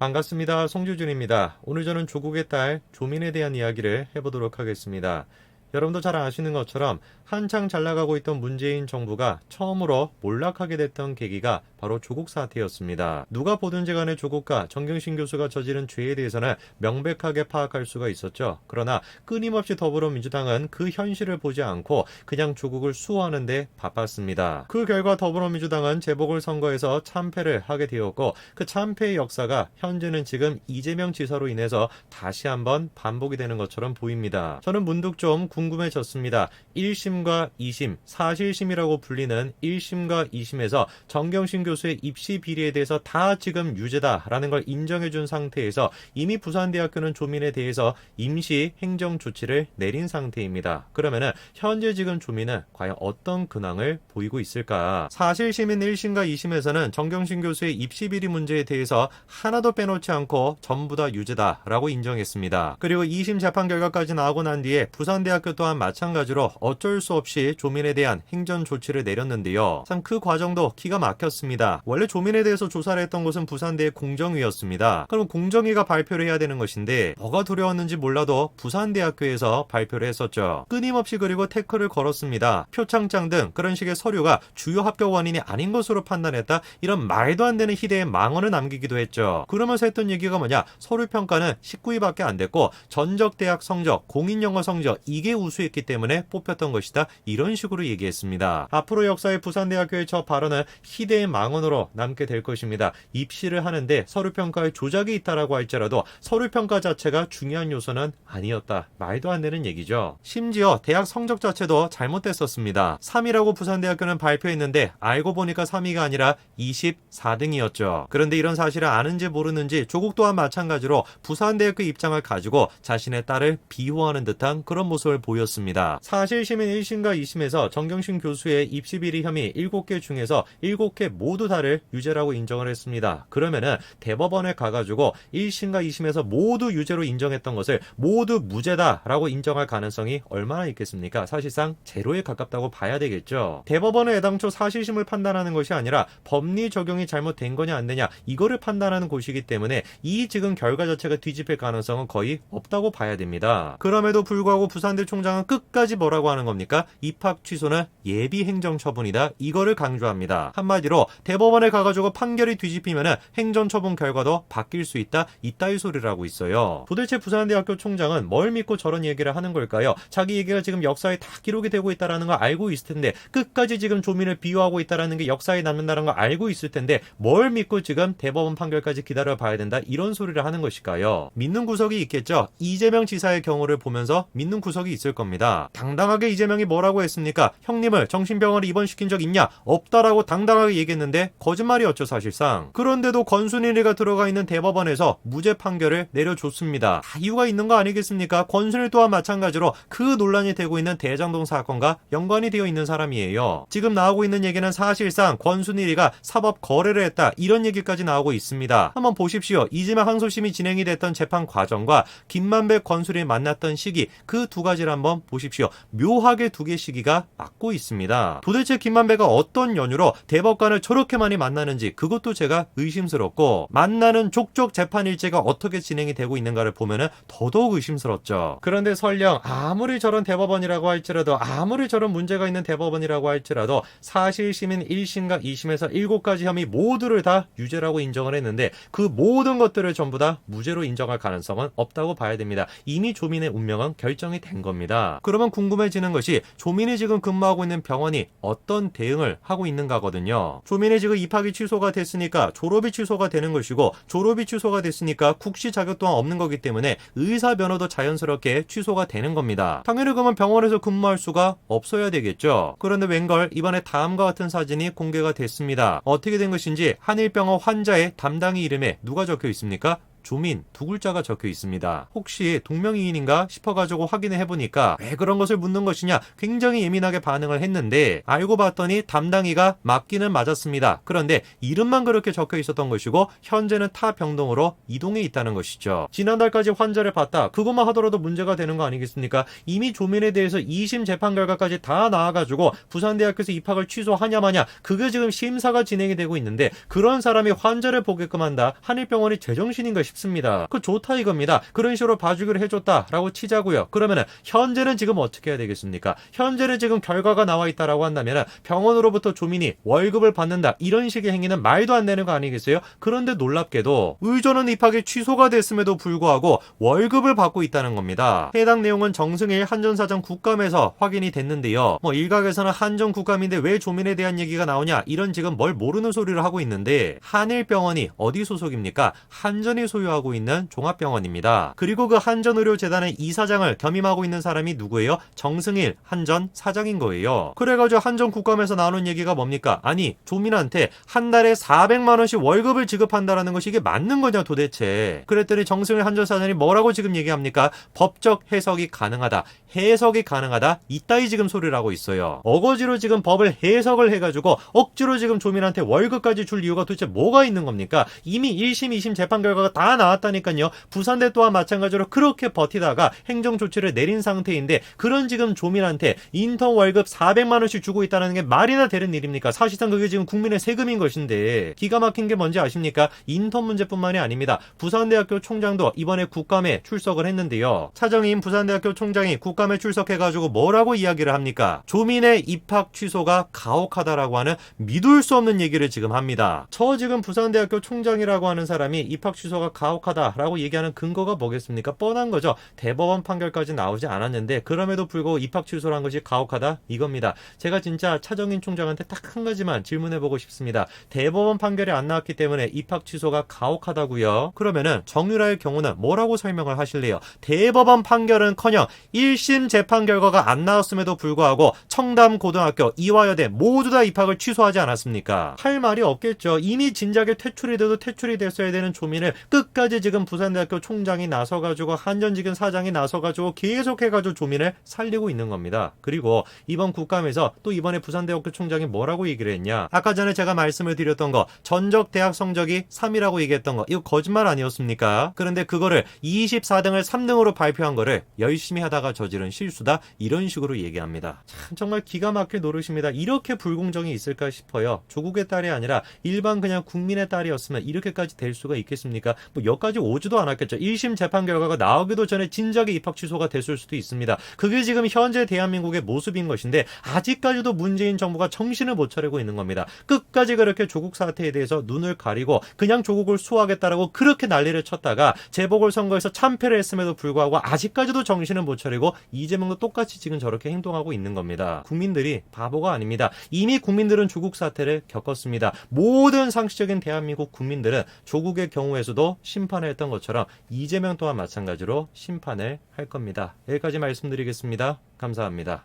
반갑습니다. 송주준입니다. 오늘 저는 조국의 딸 조민에 대한 이야기를 해보도록 하겠습니다. 여러분도 잘 아시는 것처럼 한창 잘 나가고 있던 문재인 정부가 처음으로 몰락하게 됐던 계기가 바로 조국 사태였습니다. 누가 보든지 간에 조국과 정경심 교수가 저지른 죄에 대해서는 명백하게 파악할 수가 있었죠. 그러나 끊임없이 더불어민주당은 그 현실을 보지 않고 그냥 조국을 수호하는 데 바빴습니다. 그 결과 더불어민주당은 재보궐선거에서 참패를 하게 되었고 그 참패의 역사가 현재는 지금 이재명 지사로 인해서 다시 한번 반복이 되는 것처럼 보입니다. 저는 문득 좀 궁금해졌습니다. 1심과 2심, 사실심이라고 불리는 1심과 2심에서 정경심 교수의 입시 비리에 대해서 다 지금 유죄다라는 걸 인정해준 상태에서 이미 부산대학교는 조민에 대해서 임시 행정 조치를 내린 상태입니다. 그러면은 현재 지금 조민은 과연 어떤 근황을 보이고 있을까? 사실심인 1심과 2심에서는 정경심 교수의 입시 비리 문제에 대해서 하나도 빼놓지 않고 전부 다 유죄다라고 인정했습니다. 그리고 2심 재판 결과까지 나오고 난 뒤에 부산대학교 또한 마찬가지로 어쩔 수 없이 조민에 대한 행정 조치를 내렸는데요. 참 그 과정도 기가 막혔습니다. 원래 조민에 대해서 조사를 했던 곳은 부산대의 공정위였습니다. 그럼 공정위가 발표를 해야 되는 것인데 뭐가 두려웠는지 몰라도 부산대학교에서 발표를 했었죠. 끊임없이 그리고 태클을 걸었습니다. 표창장 등 그런 식의 서류가 주요 합격 원인이 아닌 것으로 판단했다. 이런 말도 안 되는 희대의 망언을 남기기도 했죠. 그러면서 했던 얘기가 뭐냐? 서류평가는 19위밖에 안 됐고 전적대학 성적, 공인영어 성적 이게 우수했기 때문에 뽑혔던 것이다. 이런 식으로 얘기했습니다. 앞으로 역사의 부산대학교의 저 발언은 희대의 망언으로 남게 될 것입니다. 입시를 하는데 서류평가에 조작이 있다라고 할지라도 서류평가 자체가 중요한 요소는 아니었다. 말도 안 되는 얘기죠. 심지어 대학 성적 자체도 잘못됐었습니다. 3위라고 부산대학교는 발표했는데 알고 보니까 3위가 아니라 24등이었죠. 그런데 이런 사실을 아는지 모르는지 조국 또한 마찬가지로 부산대학교 입장을 가지고 자신의 딸을 비호하는 듯한 그런 모습을 보였습니다. 사실심인 1심과 2심에서 정경심 교수의 입시비리 혐의 7개 중에서 7개 모두 다를 유죄라고 인정을 했습니다. 그러면은 대법원에 가가지고 1심과 2심에서 모두 유죄로 인정했던 것을 모두 무죄다라고 인정할 가능성이 얼마나 있겠습니까? 사실상 제로에 가깝다고 봐야 되겠죠. 대법원은 애당초 사실심을 판단하는 것이 아니라 법리 적용이 잘못된 거냐 안 되냐 이거를 판단하는 곳이기 때문에 이 지금 결과 자체가 뒤집힐 가능성은 거의 없다고 봐야 됩니다. 그럼에도 불구하고 부산대 총장은 끝까지 뭐라고 하는 겁니까? 입학 취소는 예비 행정 처분이다. 이거를 강조합니다. 한마디로 대법원에 가가지고 판결이 뒤집히면은 행정 처분 결과도 바뀔 수 있다. 이따위 소리를 하고 있어요. 도대체 부산대학교 총장은 뭘 믿고 저런 얘기를 하는 걸까요? 자기 얘기가 지금 역사에 다 기록이 되고 있다라는 걸 알고 있을 텐데 끝까지 지금 조민을 비호하고 있다라는 게 역사에 남는다는 걸 알고 있을 텐데 뭘 믿고 지금 대법원 판결까지 기다려봐야 된다. 이런 소리를 하는 것일까요? 믿는 구석이 있겠죠. 이재명 지사의 경우를 보면서 믿는 구석이 있을 겁니다. 당당하게 이재명이 뭐라고 했습니까? 형님을 정신병원에 입원시킨 적 있냐? 없다라고 당당하게 얘기했는데 거짓말이었죠 사실상. 그런데도 권순일이가 들어가 있는 대법원에서 무죄 판결을 내려줬습니다. 다 이유가 있는 거 아니겠습니까? 권순일 또한 마찬가지로 그 논란이 되고 있는 대장동 사건과 연관이 되어 있는 사람이에요. 지금 나오고 있는 얘기는 사실상 권순일이가 사법 거래를 했다 이런 얘기까지 나오고 있습니다. 한번 보십시오. 이재명 항소심이 진행이 됐던 재판 과정과 김만배 권순일이 만났던 시기 그 두 가지를 한번 보십시오. 묘하게 두 개 시기가 맞고 있습니다. 도대체 김만배가 어떤 연유로 대법관을 저렇게 많이 만나는지 그것도 제가 의심스럽고 만나는 족족 재판 일제가 어떻게 진행이 되고 있는가를 보면은 더더욱 의심스럽죠. 그런데 설령 아무리 저런 대법원이라고 할지라도 아무리 저런 문제가 있는 대법원이라고 할지라도 사실심인 1심과 2심에서 7가지 혐의 모두를 다 유죄라고 인정을 했는데 그 모든 것들을 전부 다 무죄로 인정할 가능성은 없다고 봐야 됩니다. 이미 조민의 운명은 결정이 된 겁니다. 그러면 궁금해지는 것이 조민이 지금 근무하고 있는 병원이 어떤 대응을 하고 있는가거든요. 조민이 지금 입학이 취소가 됐으니까 졸업이 취소가 되는 것이고 졸업이 취소가 됐으니까 국시 자격 또한 없는 거기 때문에 의사 면허도 자연스럽게 취소가 되는 겁니다. 당연히 그러면 병원에서 근무할 수가 없어야 되겠죠. 그런데 웬걸 이번에 다음과 같은 사진이 공개가 됐습니다. 어떻게 된 것인지 한일병원 환자의 담당의 이름에 누가 적혀 있습니까? 조민 두 글자가 적혀 있습니다. 혹시 동명이인인가 싶어가지고 확인을 해보니까 왜 그런 것을 묻는 것이냐 굉장히 예민하게 반응을 했는데 알고 봤더니 담당이가 맞기는 맞았습니다. 그런데 이름만 그렇게 적혀 있었던 것이고 현재는 타 병동으로 이동해 있다는 것이죠. 지난달까지 환자를 봤다. 그것만 하더라도 문제가 되는 거 아니겠습니까? 이미 조민에 대해서 2심 재판 결과까지 다 나와가지고 부산대학교에서 입학을 취소하냐 마냐 그게 지금 심사가 진행이 되고 있는데 그런 사람이 환자를 보게끔 한다. 한일병원이 제정신인가 싶습니다. 그 좋다 이겁니다. 그런 식으로 봐주기로 해줬다라고 치자고요. 그러면은 현재는 지금 어떻게 해야 되겠습니까? 현재는 지금 결과가 나와 있다라고 한다면은 병원으로부터 조민이 월급을 받는다. 이런 식의 행위는 말도 안 되는 거 아니겠어요? 그런데 놀랍게도 의존은 입학이 취소가 됐음에도 불구하고 월급을 받고 있다는 겁니다. 해당 내용은 정승일 한전사장 국감에서 확인이 됐는데요. 일각에서는 한전 국감인데 왜 조민에 대한 얘기가 나오냐 이런 지금 뭘 모르는 소리를 하고 있는데 한일병원이 어디 소속입니까? 한전이 소유하고 있는 종합병원입니다. 그리고 그 한전의료재단의 이사장을 겸임하고 있는 사람이 누구예요? 정승일 한전 사장인 거예요. 그래가지고 한전 국감에서 나오는 얘기가 뭡니까? 아니 조민한테 한 달에 400만 원씩 월급을 지급한다라는 것이 이게 맞는 거냐 도대체. 그랬더니 정승일 한전 사장이 뭐라고 지금 얘기합니까? 법적 해석이 가능하다. 해석이 가능하다. 이따위 지금 소리를 하고 있어요. 어거지로 지금 법을 해석을 해가지고 억지로 지금 조민한테 월급까지 줄 이유가 도대체 뭐가 있는 겁니까? 이미 1심, 2심 재판 결과가 다 나왔다니까요. 부산대 또한 마찬가지로 그렇게 버티다가 행정조치를 내린 상태인데 그런 지금 조민한테 인턴 월급 400만 원씩 주고 있다는 게 말이나 되는 일입니까? 사실상 그게 지금 국민의 세금인 것인데 기가 막힌 게 뭔지 아십니까? 인턴 문제뿐만이 아닙니다. 부산대학교 총장도 이번에 국감에 출석을 했는데요. 차정인 부산대학교 총장이 국감에 출석해가지고 뭐라고 이야기를 합니까? 조민의 입학 취소가 가혹하다라고 하는 믿을 수 없는 얘기를 지금 합니다. 저 지금 부산대학교 총장이라고 하는 사람이 입학 취소가 가혹하다라고 얘기하는 근거가 뭐겠습니까? 뻔한 거죠. 대법원 판결까지 나오지 않았는데 그럼에도 불구하고 입학 취소란 것이 가혹하다? 이겁니다. 제가 진짜 차정인 총장한테 딱 한 가지만 질문해보고 싶습니다. 대법원 판결이 안 나왔기 때문에 입학 취소가 가혹하다고요? 그러면은 정유라의 경우는 뭐라고 설명을 하실래요? 대법원 판결은커녕 1심 재판 결과가 안 나왔음에도 불구하고 청담고등학교, 이화여대 모두 다 입학을 취소하지 않았습니까? 할 말이 없겠죠. 이미 진작에 퇴출이 돼도 퇴출이 됐어야 되는 조민을 끝까지 지금 부산대학교 총장이 나서가지고 한전지금 사장이 나서가지고 계속해가지고 조민을 살리고 있는 겁니다. 그리고 이번 국감에서 또 이번에 부산대학교 총장이 뭐라고 얘기를 했냐? 아까 전에 제가 말씀을 드렸던 거 전적 대학 성적이 3이라고 얘기했던 거 이거 거짓말 아니었습니까? 그런데 그거를 24등을 3등으로 발표한 거를 열심히 하다가 저지른 실수다 이런 식으로 얘기합니다. 참 정말 기가 막힐 노릇입니다. 이렇게 불공정이 있을까 싶어요. 조국의 딸이 아니라 일반 그냥 국민의 딸이었으면 이렇게까지 될 수가 있겠습니까? 여기까지 오지도 않았겠죠. 1심 재판 결과가 나오기도 전에 진작에 입학 취소가 됐을 수도 있습니다. 그게 지금 현재 대한민국의 모습인 것인데 아직까지도 문재인 정부가 정신을 못 차리고 있는 겁니다. 끝까지 그렇게 조국 사태에 대해서 눈을 가리고 그냥 조국을 수호하겠다라고 그렇게 난리를 쳤다가 재보궐선거에서 참패를 했음에도 불구하고 아직까지도 정신을 못 차리고 이재명도 똑같이 지금 저렇게 행동하고 있는 겁니다. 국민들이 바보가 아닙니다. 이미 국민들은 조국 사태를 겪었습니다. 모든 상식적인 대한민국 국민들은 조국의 경우에서도 심판을 했던 것처럼 이재명 또한 마찬가지로 심판을 할 겁니다. 여기까지 말씀드리겠습니다. 감사합니다.